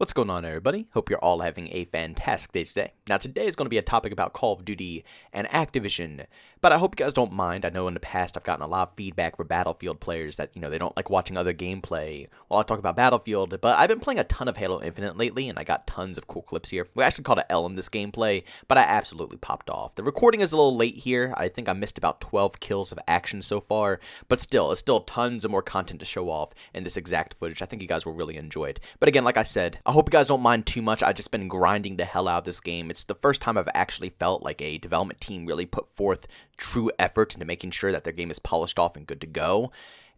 What's going on, everybody? Hope you're all having a fantastic day today. Now, today is going to be a topic about Call of Duty and Activision, but I hope you guys don't mind. I know in the past I've gotten a lot of feedback for Battlefield players that, they don't like watching other gameplay while I talk about Battlefield, but I've been playing a ton of Halo Infinite lately, and I got tons of cool clips here. We actually called an L in this gameplay, but I absolutely popped off. The recording is a little late here. I think I missed about 12 kills of action so far, but still, it's still tons of more content to show off in this exact footage. I think you guys will really enjoy it. But again, like I said, I hope you guys don't mind too much. I've just been grinding the hell out of this game. It's the first time I've actually felt like a development team really put forth true effort into making sure that their game is polished off and good to go.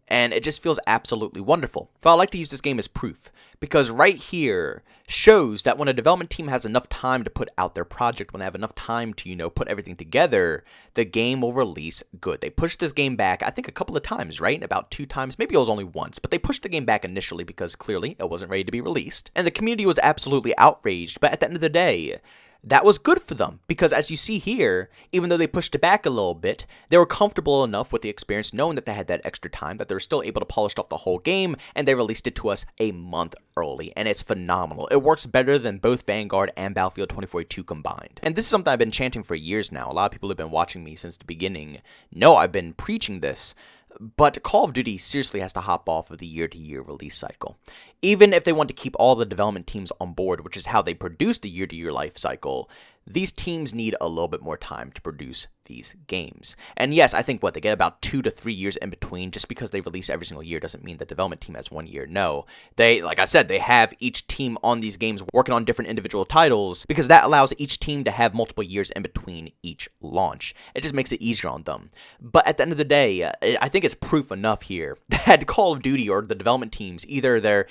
And it just feels absolutely wonderful. But I like to use this game as proof, because right here shows that when a development team has enough time to put out their project, when they have enough time to, put everything together, the game will release good. They pushed this game back, I think a couple of times, right? About 2 times, maybe it was only once, but they pushed the game back initially because clearly it wasn't ready to be released. And the community was absolutely outraged, but at the end of the day, that was good for them, because as you see here, even though they pushed it back a little bit, they were comfortable enough with the experience, knowing that they had that extra time, that they were still able to polish off the whole game, and they released it to us a month early, and it's phenomenal. It works better than both Vanguard and Battlefield 2042 combined. And this is something I've been chanting for years now. A lot of people have been watching me since the beginning know I've been preaching this. But Call of Duty seriously has to hop off of the year-to-year release cycle. Even if they want to keep all the development teams on board, which is how they produce the year-to-year life cycle, these teams need a little bit more time to produce these games. And yes, I think they get about 2 to 3 years in between. Just because they release every single year doesn't mean the development team has 1 year. No, they, like I said, they have each team on these games working on different individual titles, because that allows each team to have multiple years in between each launch. It just makes it easier on them. But at the end of the day, I think it's proof enough here that Call of Duty or the development teams, either they're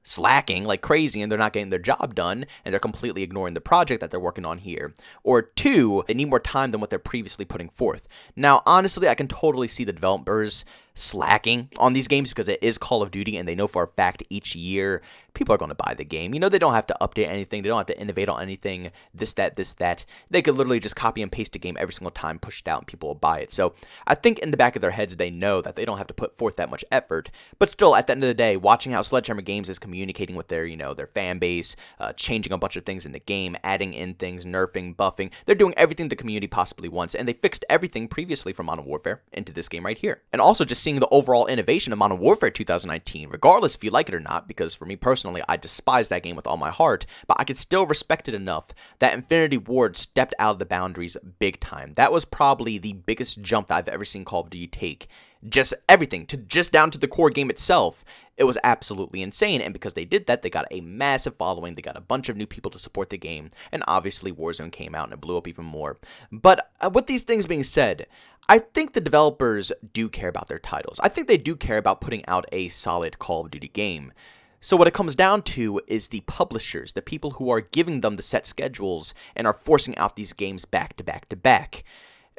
slacking like crazy and they're not getting their job done and they're completely ignoring the project that they're working on here, or 2, they need more time than what they're previously putting forth. Now, honestly, I can totally see the developers slacking on these games because it is Call of Duty and they know for a fact each year people are going to buy the game. They don't have to update anything. They don't have to innovate on anything, this, that. They could literally just copy and paste a game every single time, push it out, and people will buy it. So I think in the back of their heads, they know that they don't have to put forth that much effort. But still, at the end of the day, watching how Sledgehammer Games is communicating with their, their fan base, changing a bunch of things in the game, adding in things, nerfing, buffing, they're doing everything the community possibly wants, and they fixed everything previously from Modern Warfare into this game right here. And also just seeing the overall innovation of Modern Warfare 2019, regardless if you like it or not, because for me personally, I despise that game with all my heart, but I could still respect it enough that Infinity Ward stepped out of the boundaries big time. That was probably the biggest jump that I've ever seen Call of Duty take. Just everything, just down to the core game itself. It was absolutely insane, and because they did that, they got a massive following, they got a bunch of new people to support the game, and obviously Warzone came out and it blew up even more. But with these things being said, I think the developers do care about their titles. I think they do care about putting out a solid Call of Duty game. So what it comes down to is the publishers, the people who are giving them the set schedules and are forcing out these games back to back to back.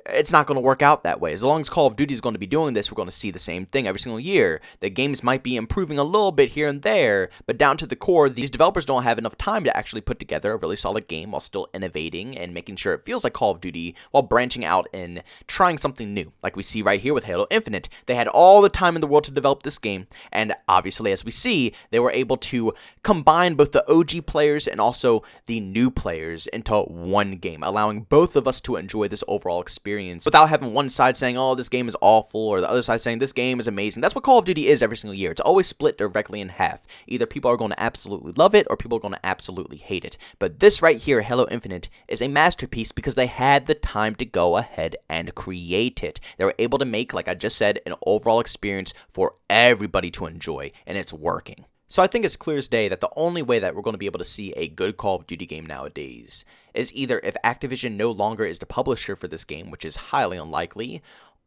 It's not going to work out that way. As long as Call of Duty is going to be doing this, we're going to see the same thing every single year. The games might be improving a little bit here and there, but down to the core, these developers don't have enough time to actually put together a really solid game while still innovating and making sure it feels like Call of Duty while branching out and trying something new. Like we see right here with Halo Infinite. They had all the time in the world to develop this game, and obviously, as we see, they were able to combine both the OG players and also the new players into one game, allowing both of us to enjoy this overall experience without having one side saying, oh, this game is awful, or the other side saying, this game is amazing. That's what Call of Duty is every single year. It's always split directly in half. Either people are going to absolutely love it, or people are going to absolutely hate it. But this right here, Halo Infinite, is a masterpiece because they had the time to go ahead and create it. They were able to make, like I just said, an overall experience for everybody to enjoy, and it's working. So I think it's clear as day that the only way that we're going to be able to see a good Call of Duty game nowadays is either if Activision no longer is the publisher for this game, which is highly unlikely,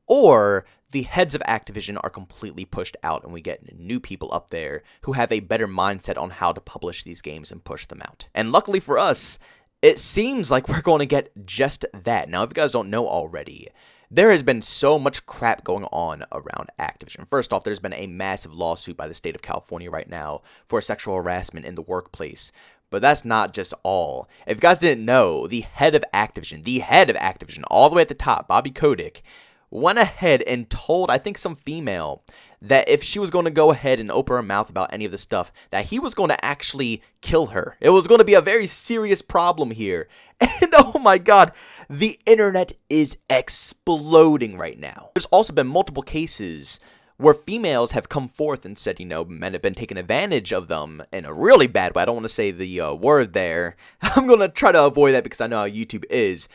or the heads of Activision are completely pushed out and we get new people up there who have a better mindset on how to publish these games and push them out. And luckily for us, it seems like we're going to get just that. Now, if you guys don't know already, there has been so much crap going on around Activision. First off, there's been a massive lawsuit by the state of California right now for sexual harassment in the workplace. But that's not just all. If you guys didn't know, the head of Activision, all the way at the top, Bobby Kotick, went ahead and told, I think, some female that if she was going to go ahead and open her mouth about any of this stuff, that he was going to actually kill her. It was going to be a very serious problem here. And oh my god, the internet is exploding right now. There's also been multiple cases where females have come forth and said, men have been taking advantage of them in a really bad way. I don't want to say the word there. I'm going to try to avoid that because I know how YouTube is.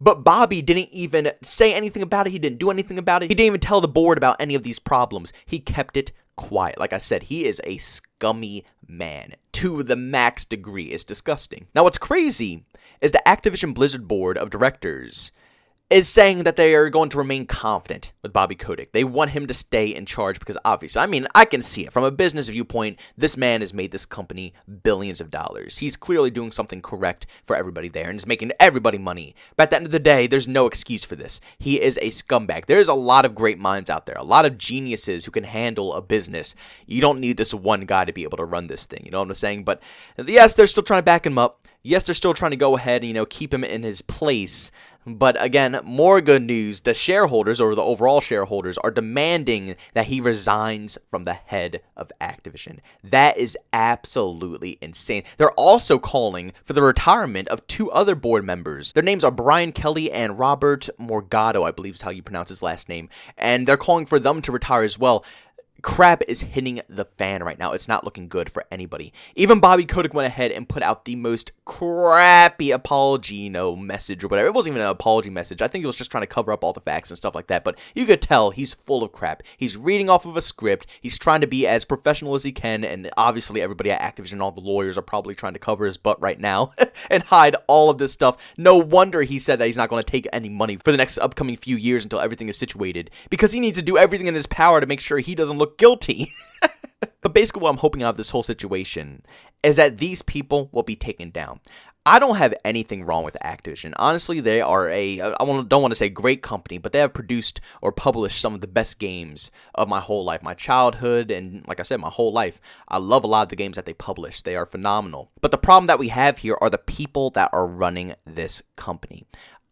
But Bobby didn't even say anything about it. He didn't do anything about it. He didn't even tell the board about any of these problems. He kept it quiet. Like I said, he is a scummy man to the max degree. It's disgusting. Now, what's crazy is the Activision Blizzard board of directors is saying that they are going to remain confident with Bobby Kotick. They want him to stay in charge because obviously, I can see it. From a business viewpoint, this man has made this company billions of dollars. He's clearly doing something correct for everybody there and is making everybody money. But at the end of the day, there's no excuse for this. He is a scumbag. There's a lot of great minds out there, a lot of geniuses who can handle a business. You don't need this one guy to be able to run this thing. You know what I'm saying? But yes, they're still trying to back him up. Yes, they're still trying to go ahead and, keep him in his place. But again, more good news, the shareholders, or the overall shareholders, are demanding that he resigns from the head of Activision. That is absolutely insane. They're also calling for the retirement of 2 other board members. Their names are Brian Kelly and Robert Morgado, I believe is how you pronounce his last name. And they're calling for them to retire as well. Crap is hitting the fan right now. It's not looking good for anybody. Even Bobby Kotick went ahead and put out the most crappy apology, message or whatever. It wasn't even an apology message. I think he was just trying to cover up all the facts and stuff like that. But you could tell he's full of crap. He's reading off of a script. He's trying to be as professional as he can. And obviously everybody at Activision, all the lawyers are probably trying to cover his butt right now and hide all of this stuff. No wonder he said that he's not going to take any money for the next upcoming few years until everything is situated. Because he needs to do everything in his power to make sure he doesn't look guilty. But basically what I'm hoping out of this whole situation is that these people will be taken down. I don't have anything wrong with Activision. Honestly, they are don't want to say great company, but they have produced or published some of the best games of my whole life, my childhood, and like I said, my whole life. I love a lot of the games that they publish. They are phenomenal. But the problem that we have here are the people that are running this company.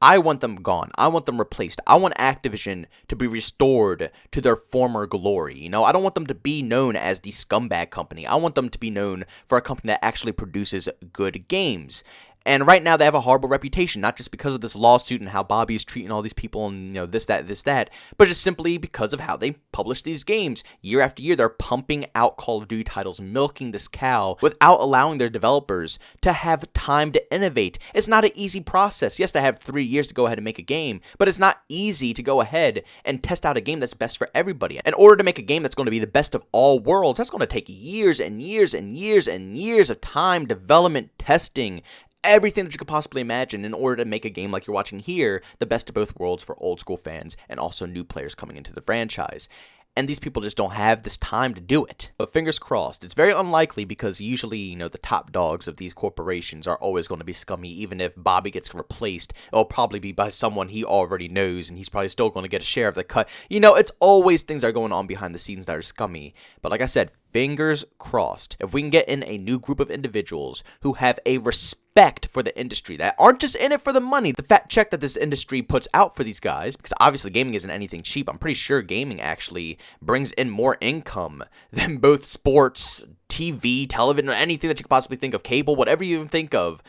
I want them gone. I want them replaced. I want Activision to be restored to their former glory. I don't want them to be known as the scumbag company. I want them to be known for a company that actually produces good games. And right now they have a horrible reputation, not just because of this lawsuit and how Bobby is treating all these people and, this, that, but just simply because of how they publish these games. Year after year, they're pumping out Call of Duty titles, milking this cow without allowing their developers to have time to innovate. It's not an easy process. Yes, they have 3 years to go ahead and make a game, but it's not easy to go ahead and test out a game that's best for everybody. In order to make a game that's going to be the best of all worlds, that's going to take years and years and years and years of time, development, testing, everything that you could possibly imagine in order to make a game like you're watching here, the best of both worlds for old school fans and also new players coming into the franchise. And these people just don't have this time to do it. But fingers crossed. It's very unlikely because usually, the top dogs of these corporations are always going to be scummy. Even if Bobby gets replaced, it'll probably be by someone he already knows, and he's probably still going to get a share of the cut. It's always things that are going on behind the scenes that are scummy. But like I said, fingers crossed. If we can get in a new group of individuals who have a respect for the industry, that aren't just in it for the money, the fat check that this industry puts out for these guys, because obviously gaming isn't anything cheap. I'm pretty sure gaming actually brings in more income than both sports, TV, television, or anything that you could possibly think of, cable, whatever you even think of.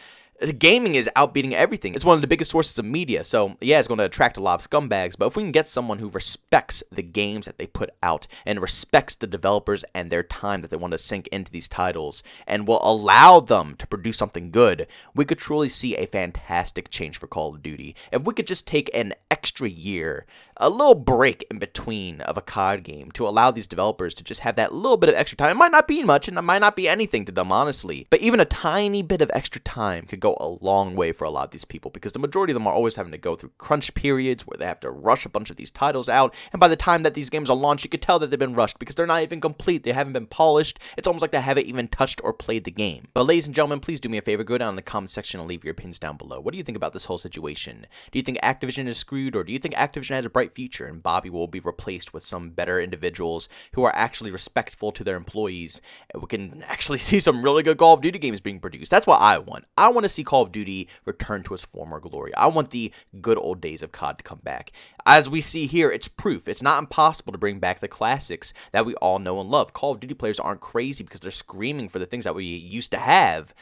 Gaming is outbeating everything. It's one of the biggest sources of media, so yeah, it's going to attract a lot of scumbags, but if we can get someone who respects the games that they put out and respects the developers and their time that they want to sink into these titles and will allow them to produce something good, we could truly see a fantastic change for Call of Duty. If we could just take an extra year, a little break in between of a COD game to allow these developers to just have that little bit of extra time. It might not be much and it might not be anything to them, honestly, but even a tiny bit of extra time could go a long way for a lot of these people, because the majority of them are always having to go through crunch periods where they have to rush a bunch of these titles out, and by the time that these games are launched, you could tell that they've been rushed because they're not even complete, they haven't been polished. It's almost like they haven't even touched or played the game. But ladies and gentlemen, please do me a favor, go down in the comment section and leave your opinions down below. What do you think about this whole situation? Do you think Activision is screwed, or do you think Activision has a bright bright future, and Bobby will be replaced with some better individuals who are actually respectful to their employees, and we can actually see some really good Call of Duty games being produced. That's what I want. I want to see Call of Duty return to its former glory. I want the good old days of COD to come back. As we see here, it's proof. It's not impossible to bring back the classics that we all know and love. Call of Duty players aren't crazy because they're screaming for the things that we used to have.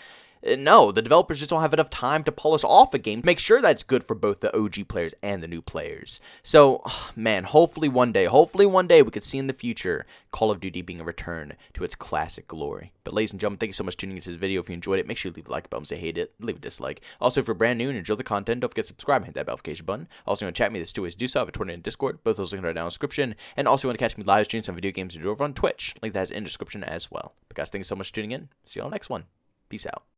No, the developers just don't have enough time to polish off a game to make sure that's good for both the OG players and the new players. So, man, hopefully one day we could see in the future Call of Duty being a return to its classic glory. But ladies and gentlemen, thank you so much for tuning into this video. If you enjoyed it, make sure you leave a like button, say hate it, leave a dislike. Also, if you're brand new and enjoy the content, don't forget to subscribe and hit that notification button. Also, you want to chat me, there's two ways to do so. I have a Twitter and Discord, both those links are down in the description. And also, you want to catch me live streams on video games and over on Twitch, link that is in the description as well. But guys, thank you so much for tuning in. See you on the next one. Peace out.